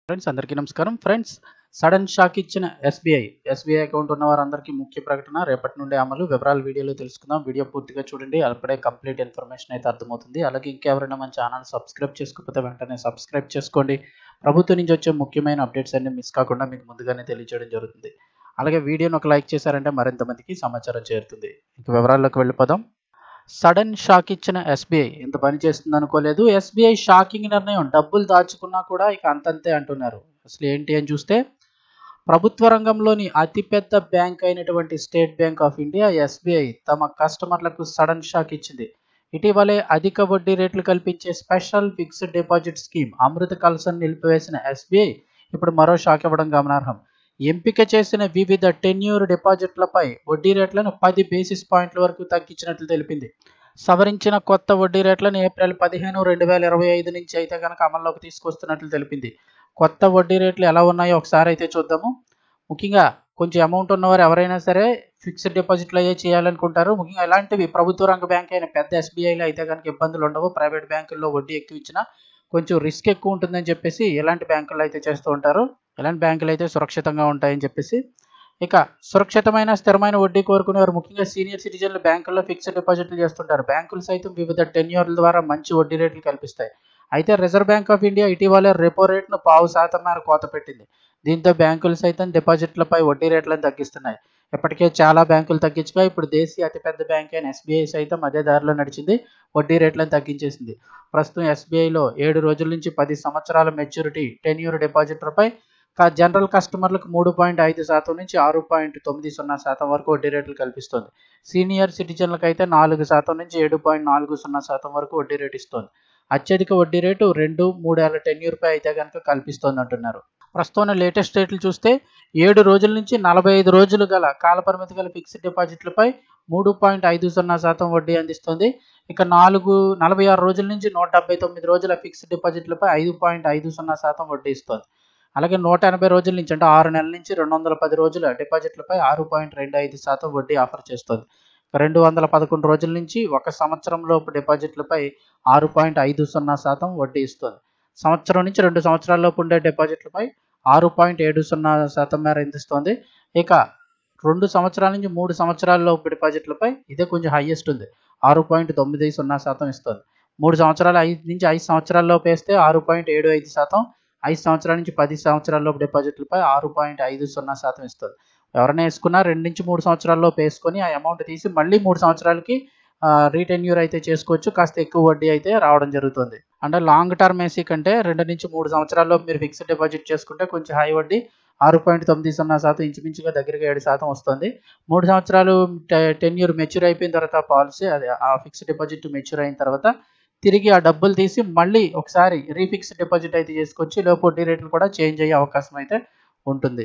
Friends అందరికీ నమస్కారం. Friends, sudden shock ఇచ్చిన ఎస్బీఐ అకౌంట్ ఉన్న వారందరికీ ముఖ్య ప్రకటన రేపటి నుండి అమలు. వివరాలు వీడియోలో తెలుసుకుందాం. వీడియో పూర్తిగా చూడండి, అప్పుడే కంప్లీట్ ఇన్ఫర్మేషన్ అయితే అర్థమవుతుంది. అలాగే ఇంకెవరైనా మన ఛానల్ సబ్స్క్రైబ్ చేసుకోకపోతే వెంటనే సబ్స్క్రైబ్ చేసుకోండి. ప్రభుత్వం నుంచి వచ్చే ముఖ్యమైన అప్డేట్స్ అన్ని మిస్ కాకుండా మీకు ముందుగానే తెలియజేయడం జరుగుతుంది. అలాగే వీడియోని ఒక లైక్ చేశారంటే మరింత మందికి సమాచారం చేరుతుంది. ఇంక వివరాల్లోకి వెళ్ళిపోదాం. సడన్ షాక్ ఇచ్చిన ఎస్బీఐ ఇంత పని చేస్తుంది అనుకోలేదు. ఎస్బీఐ షాకింగ్ నిర్ణయం, డబ్బులు దాచుకున్నా కూడా ఇక అంతంతే అంటున్నారు. అసలు ఏంటి అని చూస్తే, ప్రభుత్వ రంగంలోని అతిపెద్ద బ్యాంక్ అయినటువంటి state bank of India SBI తమ కస్టమర్లకు సడన్ షాక్ ఇచ్చింది. ఇటీవలే అధిక వడ్డీ రేట్లు కల్పించే స్పెషల్ ఫిక్స్డ్ డిపాజిట్ స్కీమ్ అమృత కల్సన్ నిలిపివేసిన ఎస్బీఐ ఇప్పుడు మరో షాక్ ఇవ్వడం గమనార్హం. ఎంపిక చేసిన వివిధ టెన్యూర్ డిపాజిట్లపై వడ్డీ రేట్లను 10 బేసిస్ పాయింట్ల వరకు తగ్గించినట్లు తెలిపింది. సవరించిన కొత్త వడ్డీ రేట్లను ఏప్రిల్ 15, 2025 నుంచి అయితే కనుక అమల్లోకి తీసుకొస్తున్నట్లు తెలిపింది. కొత్త వడ్డీ రేట్లు ఎలా ఉన్నాయో ఒకసారి అయితే చూద్దాము. ముఖ్యంగా కొంచెం అమౌంట్ ఉన్నవారు ఎవరైనా సరే ఫిక్స్డ్ డిపాజిట్లు అయ్యే చేయాలనుకుంటారు. ముఖ్యంగా ఇలాంటివి ప్రభుత్వ రంగ బ్యాంక్ అయిన పెద్ద ఎస్బీఐలో అయితే కనుక ఇబ్బందులు ఉండవు. ప్రైవేట్ బ్యాంకుల్లో వడ్డీ ఎక్కువ ఇచ్చినా కొంచెం రిస్క్ ఎక్కువ ఉంటుందని చెప్పేసి ఇలాంటి బ్యాంకులు అయితే చేస్తూ ఉంటారు. ఇలాంటి బ్యాంకులు అయితే సురక్షితంగా ఉంటాయని చెప్పేసి, ఇక సురక్షితమైన స్థిరమైన వడ్డీ కోరుకునేవారు ముఖ్యంగా సీనియర్ సిటిజన్లు బ్యాంకుల్లో ఫిక్స్డ్ డిపాజిట్లు చేస్తుంటారు. బ్యాంకులు సైతం వివిధ టెన్యూర్ల ద్వారా మంచి వడ్డీ రేట్లు కల్పిస్తాయి. అయితే రిజర్వ్ బ్యాంక్ ఆఫ్ ఇండియా ఇటీవలే రెపో రేట్ను 0.5% మేర కోత పెట్టింది. దీంతో బ్యాంకులు సైతం డిపాజిట్లపై వడ్డీ రేట్లను తగ్గిస్తున్నాయి. ఇప్పటికే చాలా బ్యాంకులు తగ్గించగా ఇప్పుడు దేశీయ అతిపెద్ద బ్యాంక్ అయిన ఎస్బీఐ సైతం అదే దారిలో నడిచింది. వడ్డీ రేట్లను తగ్గించేసింది. ప్రస్తుతం ఎస్బీఐలో 7 రోజుల నుంచి 10 సంవత్సరాల మెచ్యూరిటీ టెన్యూర్ డిపాజిట్లపై జనరల్ కస్టమర్లకు 3.5% నుంచి 6.90% వరకు వడ్డీ రేట్లు కల్పిస్తోంది. సీనియర్ సిటిజన్లకు అయితే 4% నుంచి 7.40% వరకు వడ్డీ రేటు ఇస్తోంది. అత్యధిక వడ్డీ రేటు 2-3 ఏళ్ల టెన్యూర్పై అయితే కనుక కల్పిస్తోంది అంటున్నారు. ప్రస్తుతం లేటెస్ట్ రేట్లు చూస్తే 7 రోజుల నుంచి 45 రోజులు గల కాలపరిమితి గల ఫిక్స్డ్ డిపాజిట్లపై 3.50% వడ్డీ అందిస్తుంది. ఇక 46 రోజుల నుంచి 179 రోజుల ఫిక్స్డ్ డిపాజిట్లపై 5.50% వడ్డీ ఇస్తోంది. అలాగే 180 రోజుల నుంచి అంటే 6 నెలల నుంచి 210 రోజుల డిపాజిట్లపై 6.25% వడ్డీ ఆఫర్ చేస్తుంది. 211 రోజుల నుంచి 1 సంవత్సరం లోపు డిపాజిట్లపై 6.50% వడ్డీ ఇస్తుంది. సంవత్సరం నుంచి 2 సంవత్సరాల లోపు ఉండే డిపాజిట్లపై 6.70% మేర అందిస్తుంది. ఇక 2 సంవత్సరాల నుంచి 3 సంవత్సరాల లోపు డిపాజిట్లపై ఇదే కొంచెం హైయెస్ట్ ఉంది, 6.90% ఇస్తుంది. 3 సంవత్సరాలు 5 నుంచి 5 సంవత్సరాల లోపు వేస్తే 6.75%, 5 సంవత్సరాల నుంచి 10 సంవత్సరాల లోపు డిపాజిట్లపై 6.50% ఇస్తుంది. ఎవరైనా వేసుకున్నా 2 నుంచి 3 సంవత్సరాల లోపు వేసుకొని ఆ అమౌంట్ తీసి మళ్ళీ 3 సంవత్సరాలకి రీటెన్యూర్ అయితే చేసుకోవచ్చు. కాస్త ఎక్కువ వడ్డీ అయితే రావడం జరుగుతుంది. అంటే లాంగ్ టర్మ్ ఏసీ కంటే 2 నుంచి 3 సంవత్సరాల లోపు మీరు ఫిక్స్డ్ డిపాజిట్ చేసుకుంటే కొంచెం హై వడ్డీ 6.90% ఇంచుమించుగా దగ్గరగా 7% వస్తుంది. 3 సంవత్సరాలు టెన్యూర్ మెచ్యూర్ అయిపోయిన తర్వాత పాలసీ అదే ఆ ఫిక్స్డ్ డిపాజిట్ మెచ్యూర్ అయిన తర్వాత తిరిగి ఆ డబ్బులు తీసి మళ్ళీ ఒకసారి రీఫిక్స్డ్ డిపాజిట్ అయితే చేసుకోవచ్చు. లోపు వడ్డీ రేట్లు కూడా చేంజ్ అయ్యే అవకాశం అయితే ఉంటుంది.